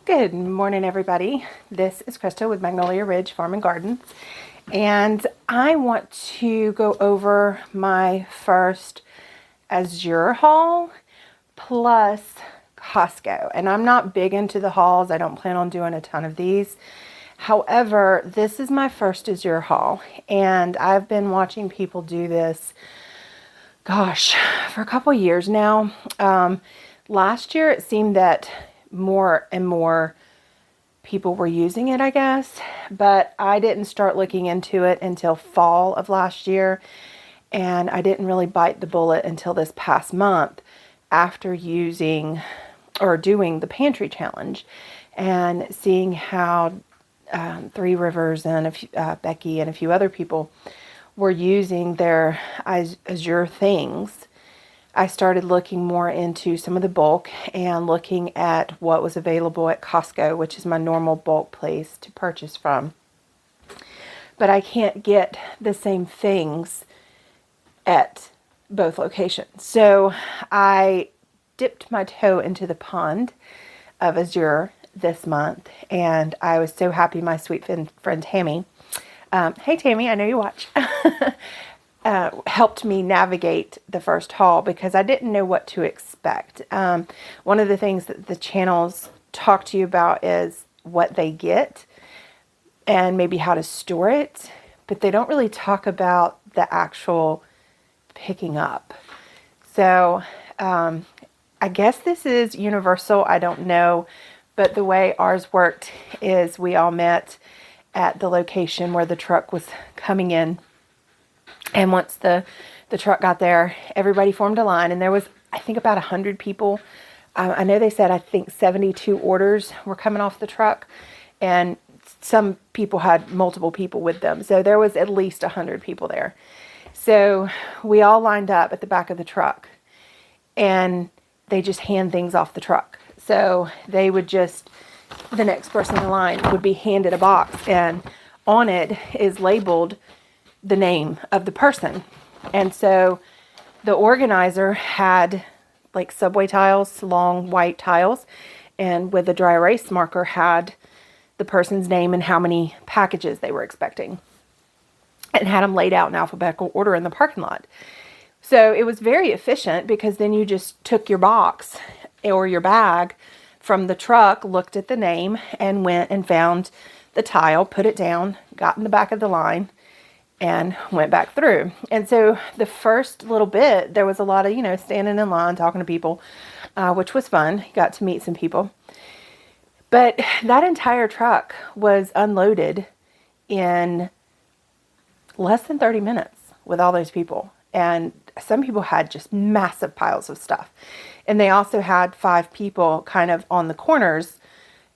Good morning, everybody. This is Krista with Magnolia Ridge Farm and Gardens, and I want to go over my first Azure haul plus Costco. And I'm not big into the hauls. I don't plan on doing a ton of these. However, this is my first Azure haul, and I've been watching people do this, gosh, for a couple years now. Last year, it seemed that more and more people were using it, I guess, but I didn't start looking into it until fall of last year, and I didn't really bite the bullet until this past month after using or doing the Pantry challenge and seeing how Three Rivers and Becky and a few other people were using their Azure things. I started looking more into some of the bulk and looking at what was available at Costco, which is my normal bulk place to purchase from. But I can't get the same things at both locations. So I dipped my toe into the pond of Azure this month, and I was so happy my sweet friend Tammy, hey Tammy, I know you watch, helped me navigate the first haul because I didn't know what to expect. One of the things that the channels talk to you about is what they get and maybe how to store it, but they don't really talk about the actual picking up. So I guess this is universal. I don't know, but the way ours worked is we all met at the location where the truck was coming in. And once the truck got there, everybody formed a line, and there was, I think, about 100 people. I know they said, I think 72 orders were coming off the truck, and some people had multiple people with them. So there was at least 100 people there. So we all lined up at the back of the truck, and they just hand things off the truck. So they would just, the next person in line would be handed a box, and on it is labeled the name of the person. And so the organizer had like subway tiles, long white tiles, and with a dry erase marker had the person's name and how many packages they were expecting, and had them laid out in alphabetical order in the parking lot. So it was very efficient because then you just took your box or your bag from the truck, looked at the name, and went and found the tile, put it down, got in the back of the line, and went back through. And so the first little bit, there was a lot of, standing in line, talking to people, which was fun. Got to meet some people. But that entire truck was unloaded in less than 30 minutes with all those people. And some people had just massive piles of stuff. And they also had 5 people kind of on the corners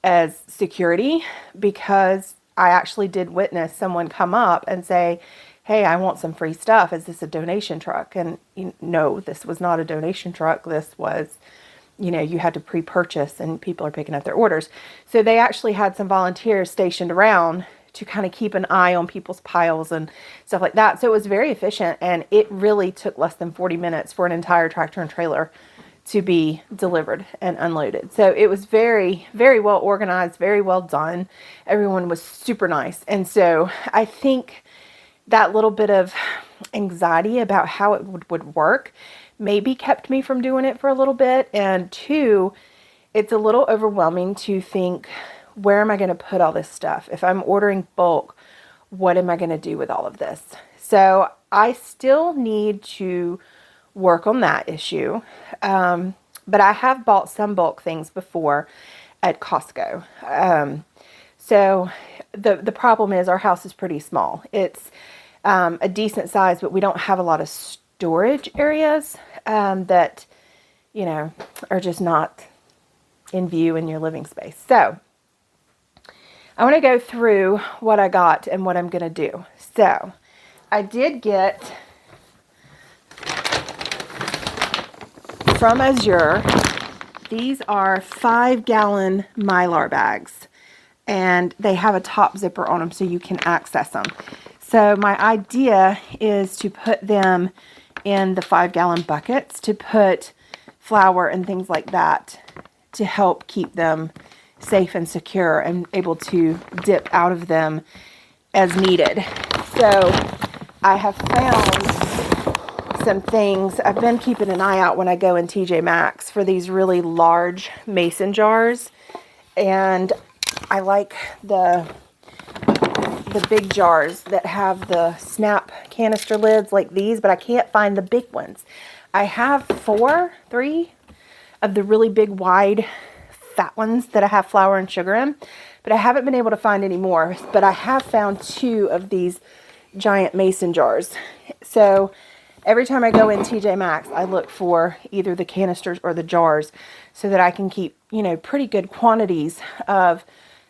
as security, because I actually did witness someone come up and say, hey, I want some free stuff. Is this a donation truck? And no, this was not a donation truck. This was, you had to pre-purchase, and people are picking up their orders. So they actually had some volunteers stationed around to kind of keep an eye on people's piles and stuff like that. So it was very efficient, and it really took less than 40 minutes for an entire tractor and trailer to be delivered and unloaded. So it was very, very well organized, very well done. Everyone was super nice. And so I think that little bit of anxiety about how it would work maybe kept me from doing it for a little bit. And 2, it's a little overwhelming to think, where am I going to put all this stuff? If I'm ordering bulk, what am I going to do with all of this? So I still need to work on that issue. But I have bought some bulk things before at Costco. So the problem is our house is pretty small. It's a decent size, but we don't have a lot of storage areas that, are just not in view in your living space. So I want to go through what I got and what I'm going to do. So I did get from Azure, these are 5-gallon Mylar bags, and they have a top zipper on them so you can access them. So my idea is to put them in the 5-gallon buckets to put flour and things like that to help keep them safe and secure and able to dip out of them as needed. So I have found some things. I've been keeping an eye out when I go in TJ Maxx for these really large mason jars, and I like the big jars that have the snap canister lids like these, but I can't find the big ones. I have three of the really big wide fat ones that I have flour and sugar in, but I haven't been able to find any more. But I have found 2 of these giant mason jars. So every time I go in TJ Maxx, I look for either the canisters or the jars so that I can keep, you know, pretty good quantities of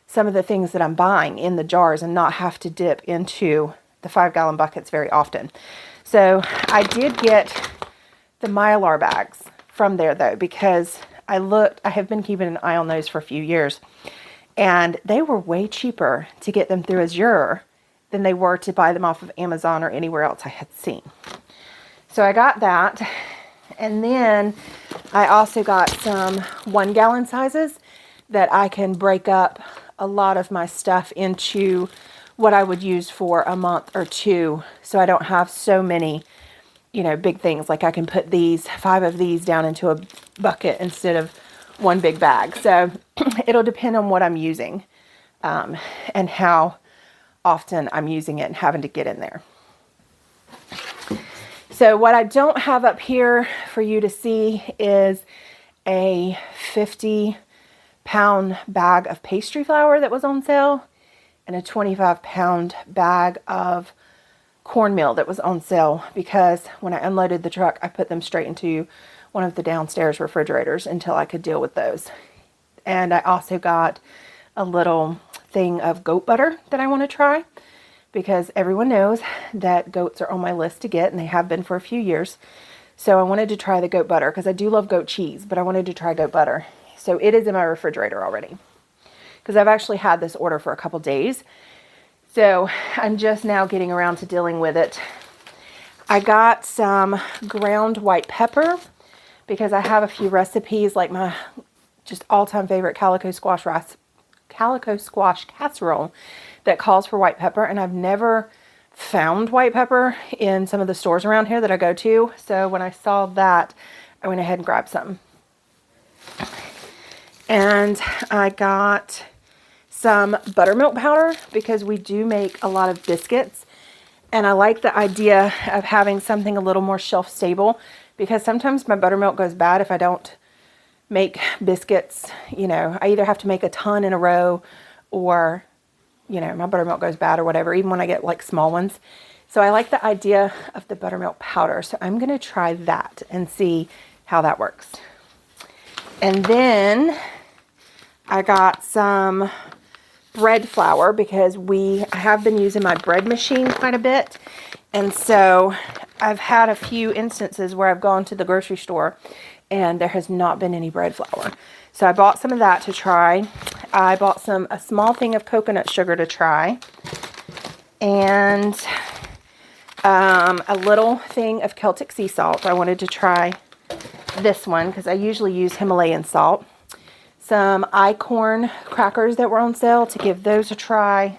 some of the things that I'm buying in the jars and not have to dip into the 5-gallon buckets very often. So I did get the Mylar bags from there though, because I have been keeping an eye on those for a few years, and they were way cheaper to get them through Azure than they were to buy them off of Amazon or anywhere else I had seen. So I got that, and then I also got some 1-gallon sizes that I can break up a lot of my stuff into what I would use for a month or 2, so I don't have so many, you know, big things. Like I can put 5 of these down into a bucket instead of one big bag. So it'll depend on what I'm using and how often I'm using it and having to get in there. So what I don't have up here for you to see is a 50-pound bag of pastry flour that was on sale and a 25-pound bag of cornmeal that was on sale, because when I unloaded the truck, I put them straight into one of the downstairs refrigerators until I could deal with those. And I also got a little thing of goat butter that I want to try, because everyone knows that goats are on my list to get, and they have been for a few years. So I wanted to try the goat butter because I do love goat cheese, but I wanted to try goat butter. So it is in my refrigerator already, because I've actually had this order for a couple days. So I'm just now getting around to dealing with it. I got some ground white pepper because I have a few recipes, like my just all-time favorite calico squash casserole that calls for white pepper, and I've never found white pepper in some of the stores around here that I go to. So when I saw that, I went ahead and grabbed some. And I got some buttermilk powder because we do make a lot of biscuits, and I like the idea of having something a little more shelf stable, because sometimes my buttermilk goes bad if I don't make biscuits. You know, I either have to make a ton in a row, or, you know, my buttermilk goes bad or whatever, even when I get like small ones. So I like the idea of the buttermilk powder. So I'm going to try that and see how that works. And then I got some bread flour because I have been using my bread machine quite a bit. And so I've had a few instances where I've gone to the grocery store and there has not been any bread flour. So I bought some of that to try. I bought a small thing of coconut sugar to try, and a little thing of Celtic sea salt. I wanted to try this one because I usually use Himalayan salt. Some Icorn crackers that were on sale, to give those a try.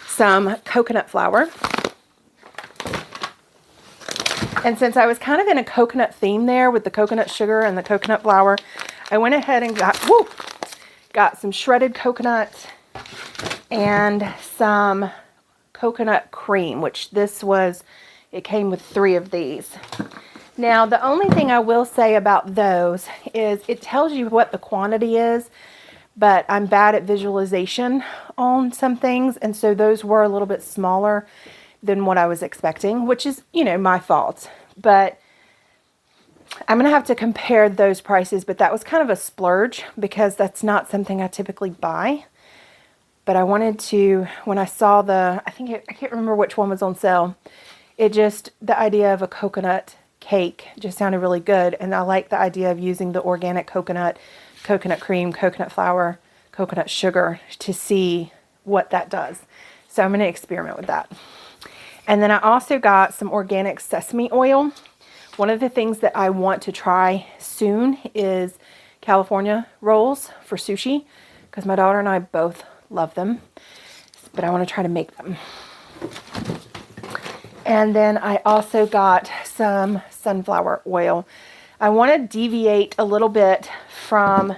Some coconut flour. And since I was kind of in a coconut theme there with the coconut sugar and the coconut flour, I went ahead and got some shredded coconut and some coconut cream, which it came with 3 of these. Now, the only thing I will say about those is it tells you what the quantity is, but I'm bad at visualization on some things, and so those were a little bit smaller than what I was expecting, which is, you know, my fault. But I'm going to have to compare those prices, but that was kind of a splurge because that's not something I typically buy. But I wanted to, when I saw I can't remember which one was on sale, the idea of a coconut cake just sounded really good, and I like the idea of using the organic coconut cream, coconut flour, coconut sugar to see what that does. So I'm going to experiment with that. And then I also got some organic sesame oil. One of the things that I want to try soon is California rolls for sushi because my daughter and I both love them, but I want to try to make them. And then I also got some sunflower oil. I want to deviate a little bit from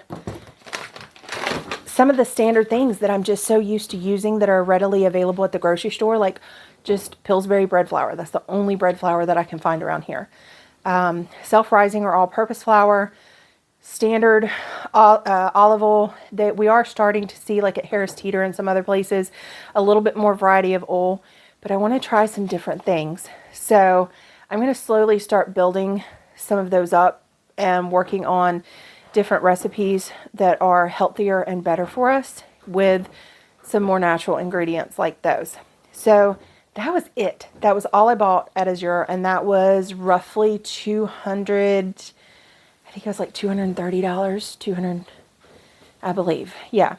some of the standard things that I'm just so used to using that are readily available at the grocery store, like just Pillsbury bread flour. That's the only bread flour that I can find around here. Self-rising or all-purpose flour, standard olive oil that we are starting to see, like at Harris Teeter and some other places, a little bit more variety of oil, but I want to try some different things. So I'm going to slowly start building some of those up and working on different recipes that are healthier and better for us with some more natural ingredients like those. So that was it. That was all I bought at Azure, and that was roughly $200, I think it was like $230, 200, I believe. Yeah.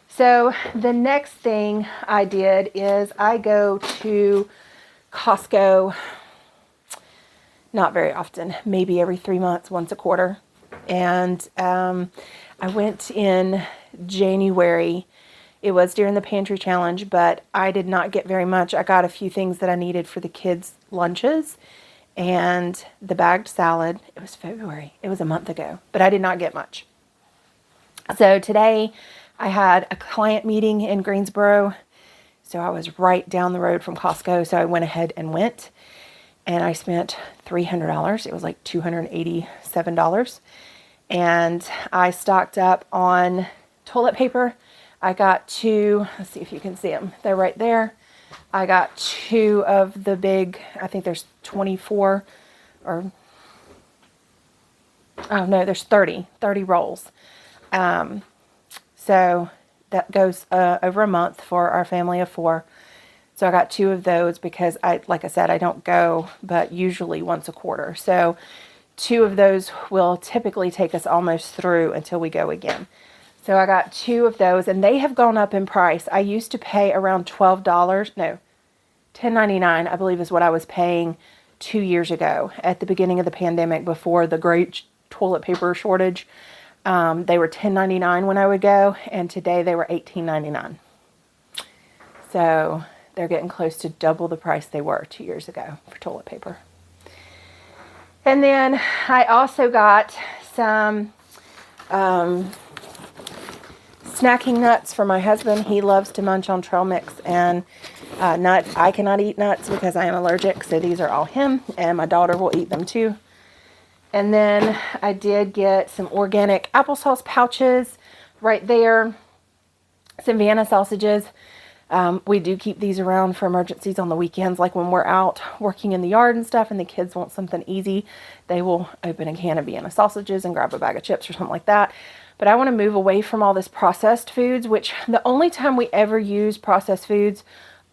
So the next thing I did is I go to Costco, not very often, maybe every 3 months, once a quarter. And I went in January. It was during the Pantry challenge, but I did not get very much. I got a few things that I needed for the kids' lunches and the bagged salad. It was February. It was a month ago, but I did not get much. So today I had a client meeting in Greensboro. So I was right down the road from Costco. So I went ahead and went, and I spent $300. It was like $287. And I stocked up on toilet paper. I got two, let's see if you can see them. They're right there. I got two of the big, I think there's 24 or, oh no, there's 30 rolls. So that goes over a month for our family of 4. So I got 2 of those because like I said, I don't go, but usually once a quarter. So 2 of those will typically take us almost through until we go again. So I got 2 of those, and they have gone up in price. I used to pay around $12, no, $10.99, I believe is what I was paying 2 years ago at the beginning of the pandemic before the great toilet paper shortage. They were $10.99 when I would go, and today they were $18.99. So they're getting close to double the price they were 2 years ago for toilet paper. And then I also got some snacking nuts for my husband. He loves to munch on trail mix and nuts. I cannot eat nuts because I am allergic, so these are all him, and my daughter will eat them too. And then I did get some organic applesauce pouches right there, some Vienna sausages. We do keep these around for emergencies on the weekends, like when we're out working in the yard and stuff and the kids want something easy, they will open a can of Vienna sausages and grab a bag of chips or something like that. But I want to move away from all this processed foods, which the only time we ever use processed foods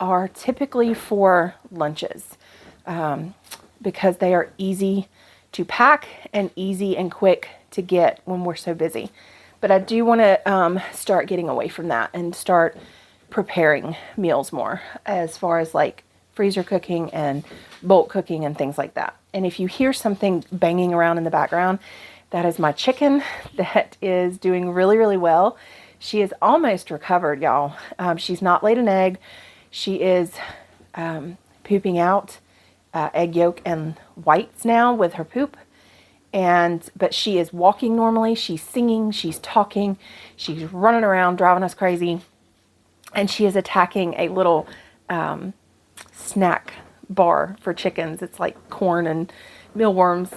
are typically for lunches, because they are easy to pack and easy and quick to get when we're so busy. But I do want to start getting away from that and start preparing meals more, as far as like freezer cooking and bulk cooking and things like that. And if you hear something banging around in the background, that is my chicken that is doing really, really well. She is almost recovered, y'all. She's not laid an egg. She is pooping out egg yolk and whites now with her poop. But she is walking normally. She's singing. She's talking. She's running around, driving us crazy. And she is attacking a little snack bar for chickens. It's like corn and mealworms,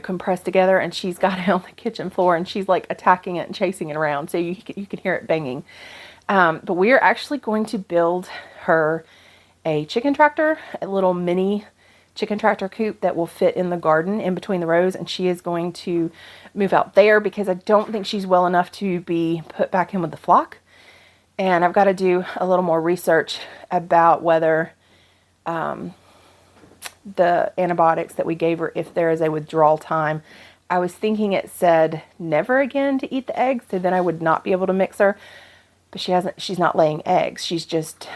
compressed together, and she's got it on the kitchen floor, and she's like attacking it and chasing it around, so you can hear it banging. But we are actually going to build her a chicken tractor, a little mini chicken tractor coop that will fit in the garden in between the rows, and she is going to move out there because I don't think she's well enough to be put back in with the flock. And I've got to do a little more research about whether the antibiotics that we gave her, if there is a withdrawal time. I was thinking it said never again to eat the eggs, so then I would not be able to mix her. But she's not laying eggs. She's just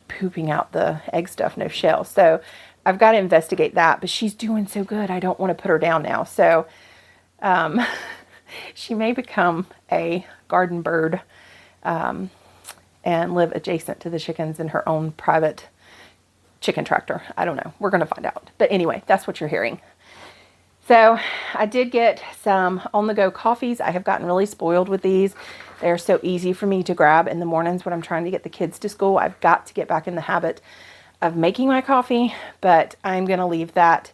pooping out the egg stuff, no shell. So I've got to investigate that, but she's doing so good. I don't want to put her down now. So She may become a garden bird and live adjacent to the chickens in her own private chicken tractor. I don't know. We're going to find out. But anyway, that's what you're hearing. So I did get some on-the-go coffees. I have gotten really spoiled with these. They're so easy for me to grab in the mornings when I'm trying to get the kids to school. I've got to get back in the habit of making my coffee, but I'm going to leave that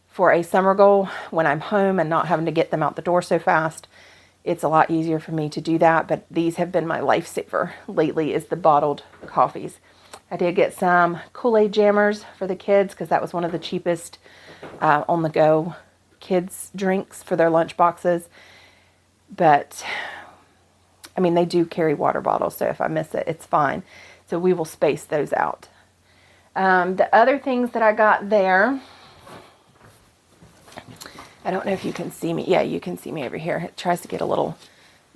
for a summer goal when I'm home and not having to get them out the door so fast. It's a lot easier for me to do that, but these have been my lifesaver lately, is the bottled coffees. I did get some Kool-Aid jammers for the kids because that was one of the cheapest on-the-go kids drinks for their lunch boxes. But I mean, they do carry water bottles, so if I miss it, it's fine. So we will space those out. The other things that I got there, I don't know if you can see me. Yeah, you can see me over here. It tries to get a little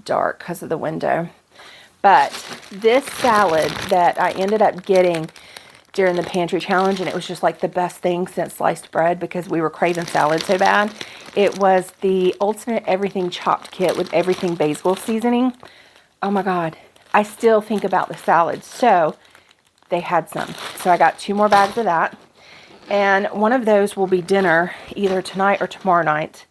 dark because of the window. But this salad that I ended up getting during the Pantry challenge, and it was just like the best thing since sliced bread because we were craving salad so bad. It was the Ultimate Everything Chopped Kit with everything basil seasoning. Oh my God. I still think about the salad. So they had some. So I got 2 more bags of that. And one of those will be dinner either tonight or tomorrow night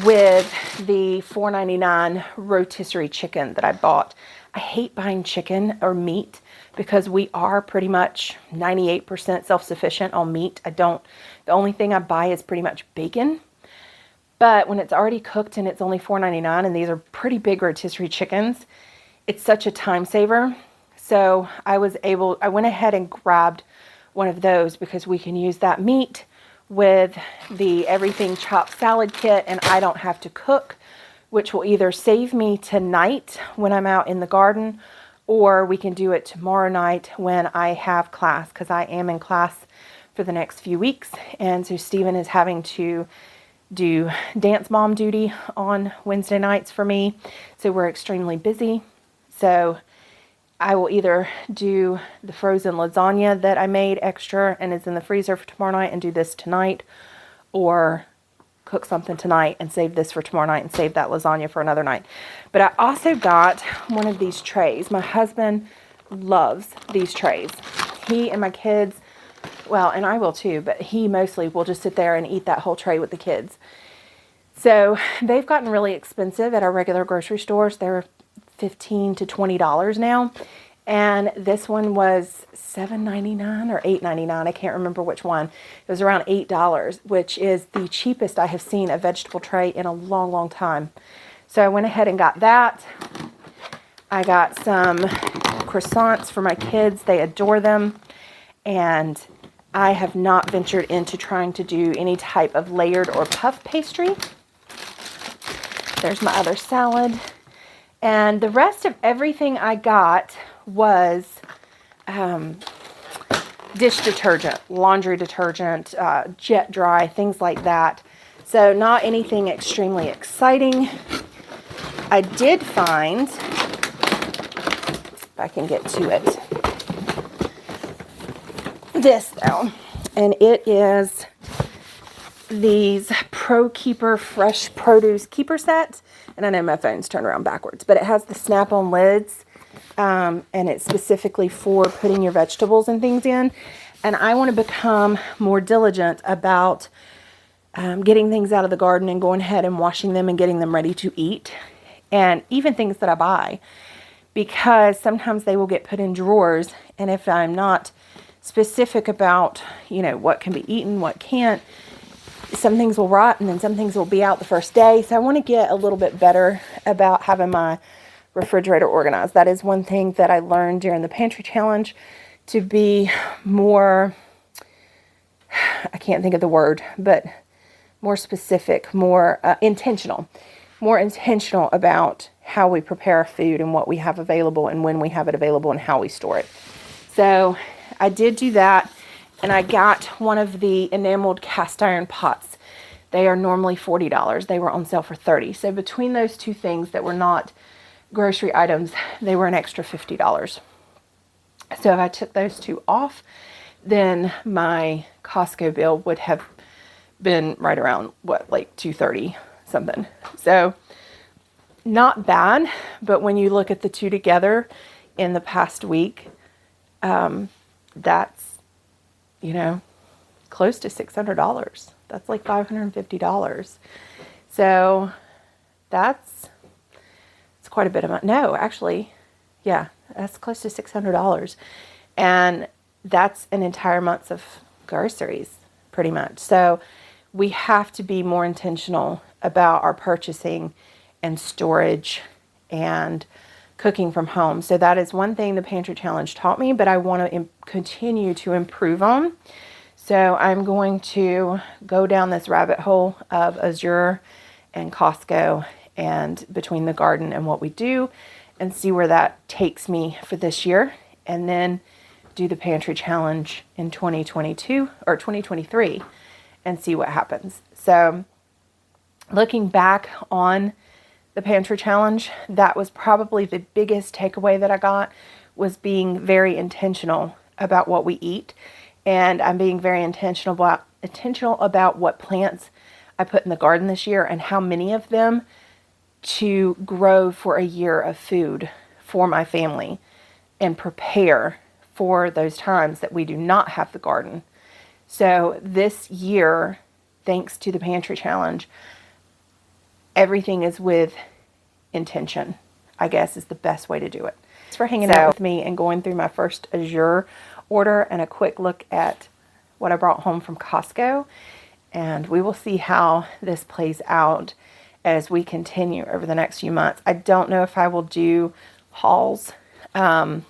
with the $4.99 rotisserie chicken that I bought. I hate buying chicken or meat because we are pretty much 98% self-sufficient on meat. The only thing I buy is pretty much bacon. But when it's already cooked and it's only $4.99 and these are pretty big rotisserie chickens, it's such a time saver. So I went ahead and grabbed one of those because we can use that meat with the everything chopped salad kit and I don't have to cook, which will either save me tonight when I'm out in the garden, or we can do it tomorrow night when I have class, because I am in class for the next few weeks. And so Stephen is having to do dance mom duty on Wednesday nights for me. So we're extremely busy. So I will either do the frozen lasagna that I made extra and is in the freezer for tomorrow night and do this tonight, or cook something tonight and save this for tomorrow night and save that lasagna for another night. But I also got one of these trays. My husband loves these trays. He and my kids, well, and I will too, but he mostly will just sit there and eat that whole tray with the kids. So they've gotten really expensive at our regular grocery stores. They're $15 to $20 now. And this one was $7.99 or $8.99. I can't remember which one. It was around $8, which is the cheapest I have seen a vegetable tray in a long, long time. So I went ahead and got that. I got some croissants for my kids. They adore them. And I have not ventured into trying to do any type of layered or puff pastry. There's my other salad. And the rest of everything I got was dish detergent, laundry detergent, jet dry, things like that. So not anything extremely exciting. I did find, if I can get to it, this though, and it is these Pro Keeper Fresh Produce Keeper Set. And I know my phone's turned around backwards, but it has the snap-on lids, and it's specifically for putting your vegetables and things in. And I want to become more diligent about getting things out of the garden and going ahead and washing them and getting them ready to eat. And even things that I buy, because sometimes they will get put in drawers. And if I'm not specific about, what can be eaten, what can't, some things will rot and then some things will be out the first day. So I want to get a little bit better about having my refrigerator organized. That is one thing that I learned during the Pantry challenge, to be more, I can't think of the word, but more specific, more intentional about how we prepare our food and what we have available and when we have it available and how we store it. So I did do that. And I got one of the enameled cast iron pots. They are normally $40. They were on sale for $30. So between those two things that were not grocery items, they were an extra $50. So if I took those two off, then my Costco bill would have been right around, like $230. something. So not bad, but when you look at the two together in the past week, that's, you know, close to $600. That's like $550. So it's quite a bit of money. No, actually, yeah, that's close to $600. And that's an entire month of groceries, pretty much. So we have to be more intentional about our purchasing and storage and cooking from home. So that is one thing the Pantry Challenge taught me, but I want to continue to improve on. So I'm going to go down this rabbit hole of Azure and Costco and between the garden and what we do, and see where that takes me for this year, and then do the Pantry Challenge in 2022 or 2023 and see what happens. So looking back on the Pantry Challenge, that was probably the biggest takeaway that I got, was being very intentional about what we eat. And I'm being very intentional about what plants I put in the garden this year and how many of them to grow for a year of food for my family and prepare for those times that we do not have the garden. So this year, thanks to the Pantry Challenge, everything is with intention, I guess is the best way to do it. Thanks for hanging out with me and going through my first Azure order and a quick look at what I brought home from Costco. And we will see how this plays out as we continue over the next few months. I don't know if I will do hauls per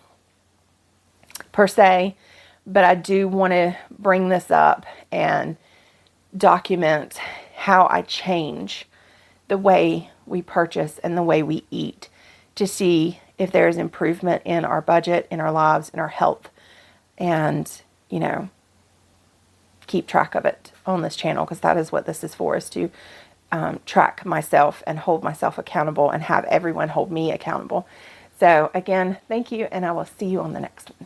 se, but I do want to bring this up and document how I change the way we purchase and the way we eat to see if there is improvement in our budget, in our lives, in our health, and, you know, keep track of it on this channel, because that is what this is for, is to track myself and hold myself accountable and have everyone hold me accountable. So again, thank you, and I will see you on the next one.